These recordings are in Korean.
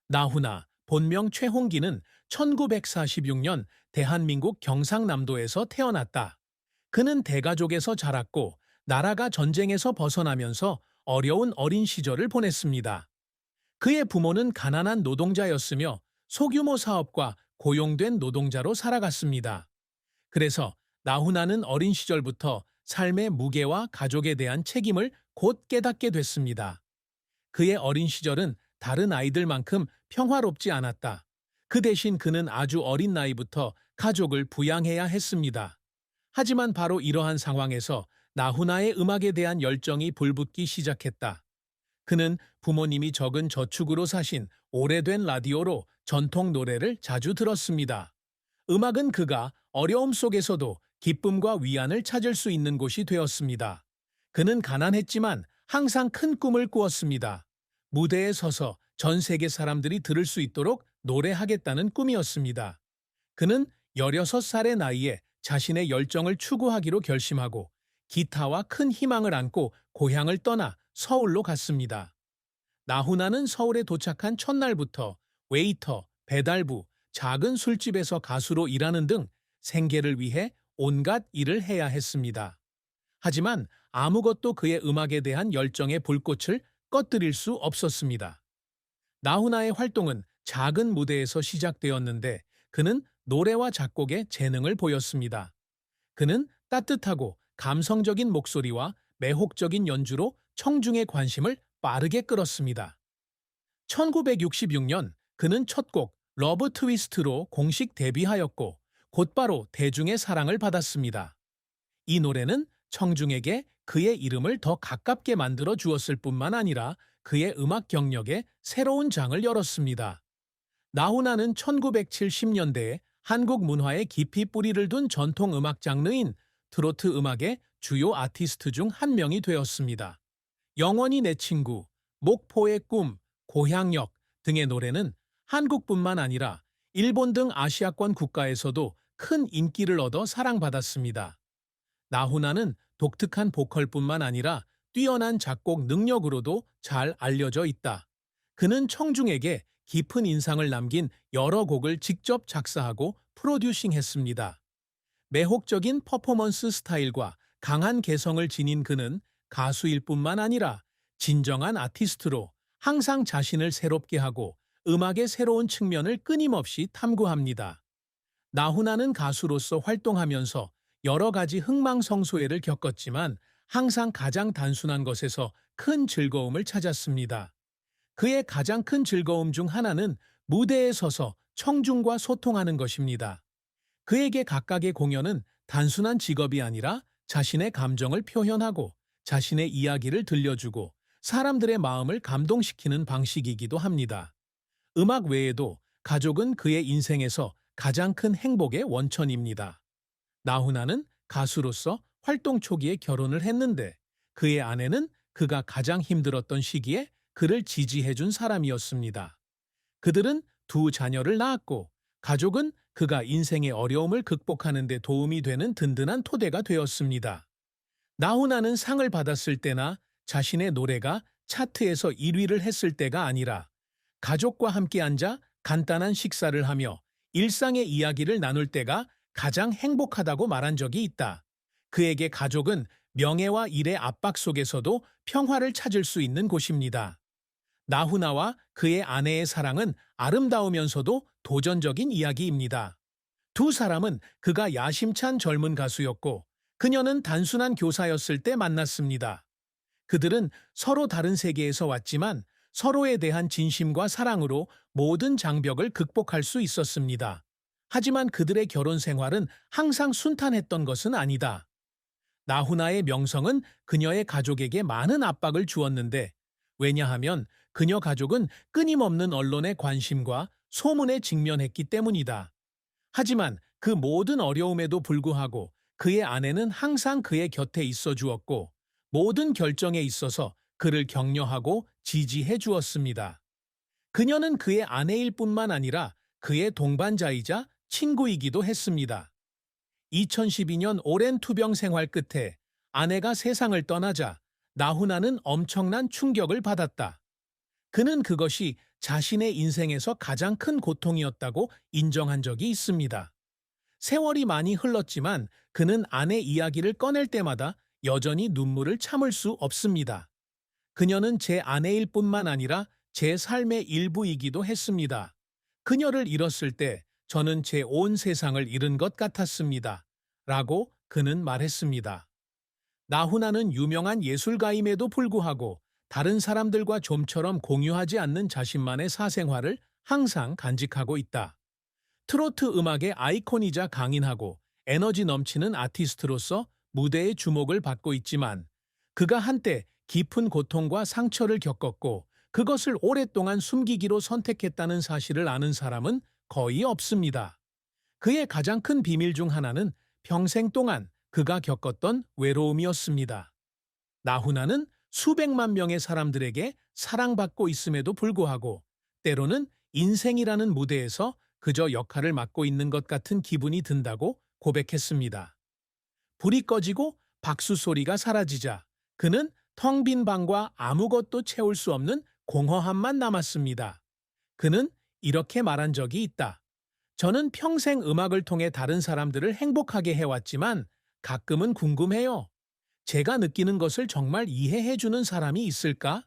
나훈아, 본명 최홍기는 1946년 대한민국 경상남도에서 태어났다. 그는 대가족에서 자랐고 나라가 전쟁에서 벗어나면서 어려운 어린 시절을 보냈습니다. 그의 부모는 가난한 노동자였으며 소규모 사업과 고용된 노동자로 살아갔습니다. 그래서 나훈아는 어린 시절부터 삶의 무게와 가족에 대한 책임을 곧 깨닫게 됐습니다. 그의 어린 시절은 다른 아이들만큼 평화롭지 않았다. 그 대신 그는 아주 어린 나이부터 가족을 부양해야 했습니다. 하지만 바로 이러한 상황에서 나훈아의 음악에 대한 열정이 불붙기 시작했다. 그는 부모님이 적은 저축으로 사신 오래된 라디오로 전통 노래를 자주 들었습니다. 음악은 그가 어려움 속에서도 기쁨과 위안을 찾을 수 있는 곳이 되었습니다. 그는 가난했지만 항상 큰 꿈을 꾸었습니다. 무대에 서서 전 세계 사람들이 들을 수 있도록 노래하겠다는 꿈이었습니다. 그는 16살의 나이에 자신의 열정을 추구하기로 결심하고 기타와 큰 희망을 안고 고향을 떠나 서울로 갔습니다. 나훈아는 서울에 도착한 첫날부터 웨이터, 배달부, 작은 술집에서 가수로 일하는 등 생계를 위해 온갖 일을 해야 했습니다. 하지만 아무것도 그의 음악에 대한 열정의 불꽃을 꺼뜨릴 수 없었습니다. 나훈아의 활동은 작은 무대에서 시작되었는데 그는 노래와 작곡에 재능을 보였습니다. 그는 따뜻하고 감성적인 목소리와 매혹적인 연주로 청중의 관심을 빠르게 끌었습니다. 1966년 그는 첫 곡 러브 트위스트로 공식 데뷔하였고 곧바로 대중의 사랑을 받았습니다. 이 노래는 청중에게 그의 이름을 더 가깝게 만들어 주었을 뿐만 아니라 그의 음악 경력에 새로운 장을 열었습니다. 나훈아는 1970년대에 한국 문화에 깊이 뿌리를 둔 전통 음악 장르인 트로트 음악의 주요 아티스트 중 한 명이 되었습니다. 영원히 내 친구, 목포의 꿈, 고향역 등의 노래는 한국뿐만 아니라 일본 등 아시아권 국가에서도 큰 인기를 얻어 사랑받았습니다. 나훈아는 독특한 보컬뿐만 아니라 뛰어난 작곡 능력으로도 잘 알려져 있다. 그는 청중에게 깊은 인상을 남긴 여러 곡을 직접 작사하고 프로듀싱했습니다. 매혹적인 퍼포먼스 스타일과 강한 개성을 지닌 그는 가수일 뿐만 아니라 진정한 아티스트로 항상 자신을 새롭게 하고 음악의 새로운 측면을 끊임없이 탐구합니다. 나훈아는 가수로서 활동하면서 여러 가지 흥망성쇠를 겪었지만 항상 가장 단순한 것에서 큰 즐거움을 찾았습니다. 그의 가장 큰 즐거움 중 하나는 무대에 서서 청중과 소통하는 것입니다. 그에게 각각의 공연은 단순한 직업이 아니라 자신의 감정을 표현하고 자신의 이야기를 들려주고 사람들의 마음을 감동시키는 방식이기도 합니다. 음악 외에도 가족은 그의 인생에서 가장 큰 행복의 원천입니다. 나훈아는 가수로서 활동 초기에 결혼을 했는데 그의 아내는 그가 가장 힘들었던 시기에 그를 지지해준 사람이었습니다. 그들은 두 자녀를 낳았고 가족은 그가 인생의 어려움을 극복하는 데 도움이 되는 든든한 토대가 되었습니다. 나훈아는 상을 받았을 때나 자신의 노래가 차트에서 1위를 했을 때가 아니라 가족과 함께 앉아 간단한 식사를 하며 일상의 이야기를 나눌 때가 가장 행복하다고 말한 적이 있다. 그에게 가족은 명예와 일의 압박 속에서도 평화를 찾을 수 있는 곳입니다. 나훈아와 그의 아내의 사랑은 아름다우면서도 도전적인 이야기입니다. 두 사람은 그가 야심찬 젊은 가수였고 그녀는 단순한 교사였을 때 만났습니다. 그들은 서로 다른 세계에서 왔지만 서로에 대한 진심과 사랑으로 모든 장벽을 극복할 수 있었습니다. 하지만 그들의 결혼 생활은 항상 순탄했던 것은 아니다. 나훈아의 명성은 그녀의 가족에게 많은 압박을 주었는데 왜냐하면 그녀 가족은 끊임없는 언론의 관심과 소문에 직면했기 때문이다. 하지만 그 모든 어려움에도 불구하고 그의 아내는 항상 그의 곁에 있어 주었고 모든 결정에 있어서 그를 격려하고 지지해 주었습니다. 그녀는 그의 아내일 뿐만 아니라 그의 동반자이자 친구이기도 했습니다. 2012년 오랜 투병 생활 끝에 아내가 세상을 떠나자 나훈아는 엄청난 충격을 받았다. 그는 그것이 자신의 인생에서 가장 큰 고통이었다고 인정한 적이 있습니다. 세월이 많이 흘렀지만 그는 아내 이야기를 꺼낼 때마다 여전히 눈물을 참을 수 없습니다. 그녀는 제 아내일 뿐만 아니라 제 삶의 일부이기도 했습니다. 그녀를 잃었을 때 저는 제 온 세상을 잃은 것 같았습니다. 라고 그는 말했습니다. 나훈아는 유명한 예술가임에도 불구하고 다른 사람들과 좀처럼 공유하지 않는 자신만의 사생활을 항상 간직하고 있다. 트로트 음악의 아이콘이자 강인하고 에너지 넘치는 아티스트로서 무대의 주목을 받고 있지만 그가 한때 깊은 고통과 상처를 겪었고 그것을 오랫동안 숨기기로 선택했다는 사실을 아는 사람은 거의 없습니다. 그의 가장 큰 비밀 중 하나는 평생 동안 그가 겪었던 외로움이었습니다. 나훈아는 수백만 명의 사람들에게 사랑받고 있음에도 불구하고 때로는 인생이라는 무대에서 그저 역할을 맡고 있는 것 같은 기분이 든다고 고백했습니다. 불이 꺼지고 박수 소리가 사라지자 그는 텅 빈 방과 아무것도 채울 수 없는 공허함만 남았습니다. 그는 이렇게 말한 적이 있다. 저는 평생 음악을 통해 다른 사람들을 행복하게 해왔지만 가끔은 궁금해요. 제가 느끼는 것을 정말 이해해주는 사람이 있을까?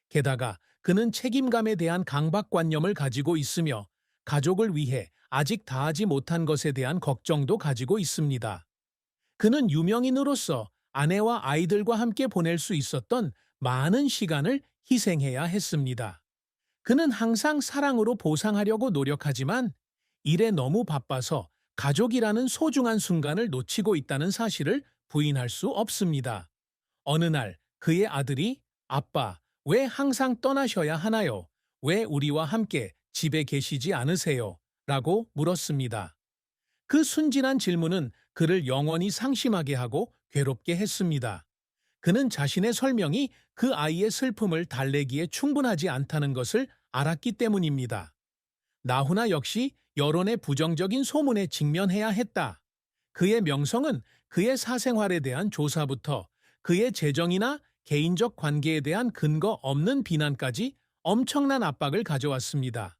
게다가 그는 책임감에 대한 강박관념을 가지고 있으며 가족을 위해 아직 다하지 못한 것에 대한 걱정도 가지고 있습니다. 그는 유명인으로서 아내와 아이들과 함께 보낼 수 있었던 많은 시간을 희생해야 했습니다. 그는 항상 사랑으로 보상하려고 노력하지만 일에 너무 바빠서 가족이라는 소중한 순간을 놓치고 있다는 사실을 부인할 수 없습니다. 어느 날 그의 아들이 아빠, 왜 항상 떠나셔야 하나요? 왜 우리와 함께 집에 계시지 않으세요? 라고 물었습니다. 그 순진한 질문은 그를 영원히 상심하게 하고 괴롭게 했습니다. 그는 자신의 설명이 그 아이의 슬픔을 달래기에 충분하지 않다는 것을 알았기 때문입니다. 나훈아 역시 여론의 부정적인 소문에 직면해야 했다. 그의 명성은 그의 사생활에 대한 조사부터 그의 재정이나 개인적 관계에 대한 근거 없는 비난까지 엄청난 압박을 가져왔습니다.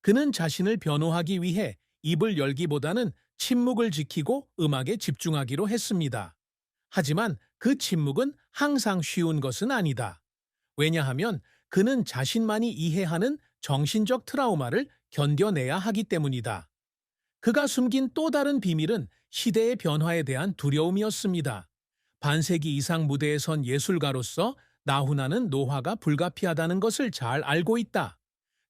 그는 자신을 변호하기 위해 입을 열기보다는 침묵을 지키고 음악에 집중하기로 했습니다. 하지만 그 침묵은 항상 쉬운 것은 아니다. 왜냐하면 그는 자신만이 이해하는 정신적 트라우마를 견뎌내야 하기 때문이다. 그가 숨긴 또 다른 비밀은 시대의 변화에 대한 두려움이었습니다. 반세기 이상 무대에 선 예술가로서 나훈아는 노화가 불가피하다는 것을 잘 알고 있다.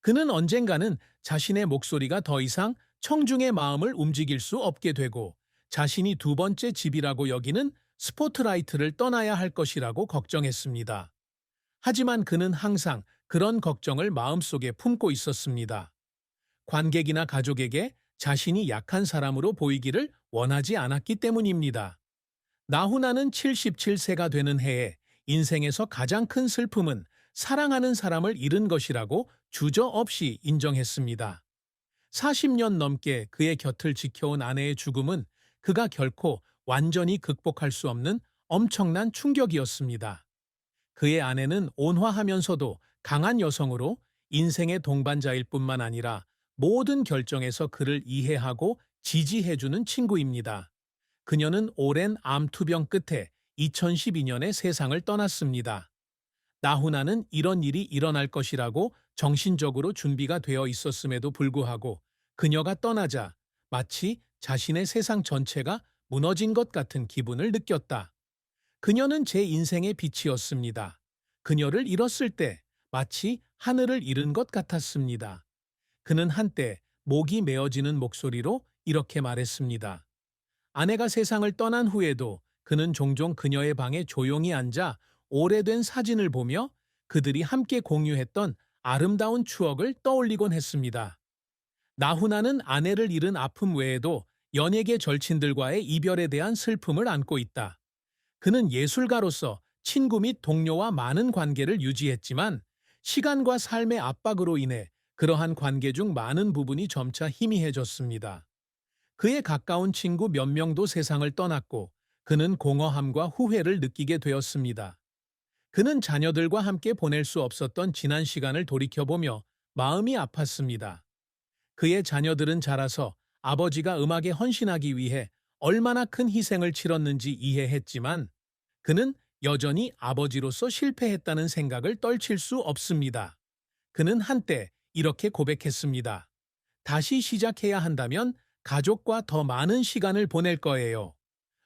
그는 언젠가는 자신의 목소리가 더 이상 청중의 마음을 움직일 수 없게 되고 자신이 두 번째 집이라고 여기는 스포트라이트를 떠나야 할 것이라고 걱정했습니다. 하지만 그는 항상 그런 걱정을 마음속에 품고 있었습니다. 관객이나 가족에게 자신이 약한 사람으로 보이기를 원하지 않았기 때문입니다. 나훈아는 77세가 되는 해에 인생에서 가장 큰 슬픔은 사랑하는 사람을 잃은 것이라고 주저없이 인정했습니다. 40년 넘게 그의 곁을 지켜온 아내의 죽음은 그가 결코 완전히 극복할 수 없는 엄청난 충격이었습니다. 그의 아내는 온화하면서도 강한 여성으로 인생의 동반자일 뿐만 아니라 모든 결정에서 그를 이해하고 지지해주는 친구입니다. 그녀는 오랜 암투병 끝에 2012년에 세상을 떠났습니다. 나훈아는 이런 일이 일어날 것이라고 정신적으로 준비가 되어 있었음에도 불구하고 그녀가 떠나자 마치 자신의 세상 전체가 무너진 것 같은 기분을 느꼈다. 그녀는 제 인생의 빛이었습니다. 그녀를 잃었을 때 마치 하늘을 잃은 것 같았습니다. 그는 한때 목이 메어지는 목소리로 이렇게 말했습니다. 아내가 세상을 떠난 후에도 그는 종종 그녀의 방에 조용히 앉아 오래된 사진을 보며 그들이 함께 공유했던 아름다운 추억을 떠올리곤 했습니다. 나훈아는 아내를 잃은 아픔 외에도 연예계 절친들과의 이별에 대한 슬픔을 안고 있다. 그는 예술가로서 친구 및 동료와 많은 관계를 유지했지만 시간과 삶의 압박으로 인해 그러한 관계 중 많은 부분이 점차 희미해졌습니다. 그의 가까운 친구 몇 명도 세상을 떠났고 그는 공허함과 후회를 느끼게 되었습니다. 그는 자녀들과 함께 보낼 수 없었던 지난 시간을 돌이켜보며 마음이 아팠습니다. 그의 자녀들은 자라서 아버지가 음악에 헌신하기 위해 얼마나 큰 희생을 치렀는지 이해했지만 그는 여전히 아버지로서 실패했다는 생각을 떨칠 수 없습니다. 그는 한때 이렇게 고백했습니다. 다시 시작해야 한다면 가족과 더 많은 시간을 보낼 거예요.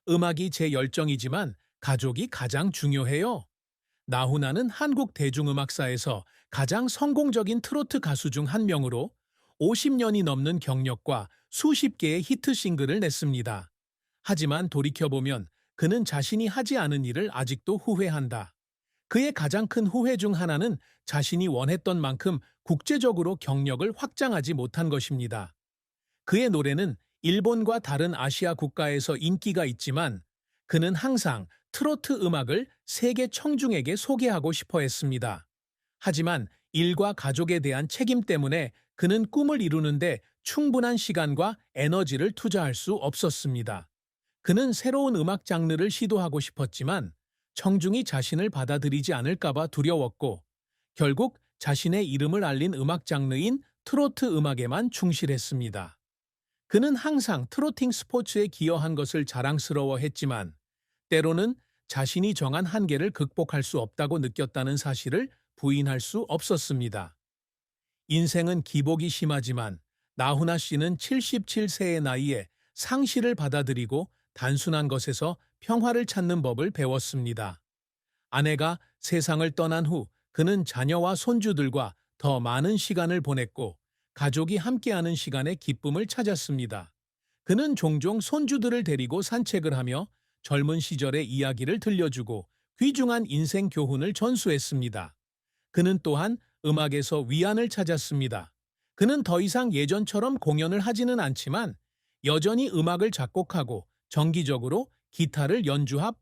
음악이 제 열정이지만 가족이 가장 중요해요. 나훈아는 한국 대중음악사에서 가장 성공적인 트로트 가수 중 한 명으로 50년이 넘는 경력과 수십 개의 히트 싱글을 냈습니다. 하지만 돌이켜보면 그는 자신이 하지 않은 일을 아직도 후회한다. 그의 가장 큰 후회 중 하나는 자신이 원했던 만큼 국제적으로 경력을 확장하지 못한 것입니다. 그의 노래는 일본과 다른 아시아 국가에서 인기가 있지만 그는 항상 트로트 음악을 세계 청중에게 소개하고 싶어 했습니다. 하지만 일과 가족에 대한 책임 때문에 그는 꿈을 이루는데 충분한 시간과 에너지를 투자할 수 없었습니다. 그는 새로운 음악 장르를 시도하고 싶었지만 청중이 자신을 받아들이지 않을까봐 두려웠고 결국 자신의 이름을 알린 음악 장르인 트로트 음악에만 충실했습니다. 그는 항상 트로팅 스포츠에 기여한 것을 자랑스러워했지만 때로는 자신이 정한 한계를 극복할 수 없다고 느꼈다는 사실을 부인할 수 없었습니다. 인생은 기복이 심하지만 나훈아 씨는 77세의 나이에 상실을 받아들이고 단순한 것에서 평화를 찾는 법을 배웠습니다. 아내가 세상을 떠난 후 그는 자녀와 손주들과 더 많은 시간을 보냈고 가족이 함께하는 시간에 기쁨을 찾았습니다. 그는 종종 손주들을 데리고 산책을 하며 젊은 시절의 이야기를 들려주고 귀중한 인생 교훈을 전수했습니다. 그는 또한 음악에서 위안을 찾았습니다. 그는 더 이상 예전처럼 공연을 하지는 않지만 여전히 음악을 작곡하고 정기적으로 기타를 연주합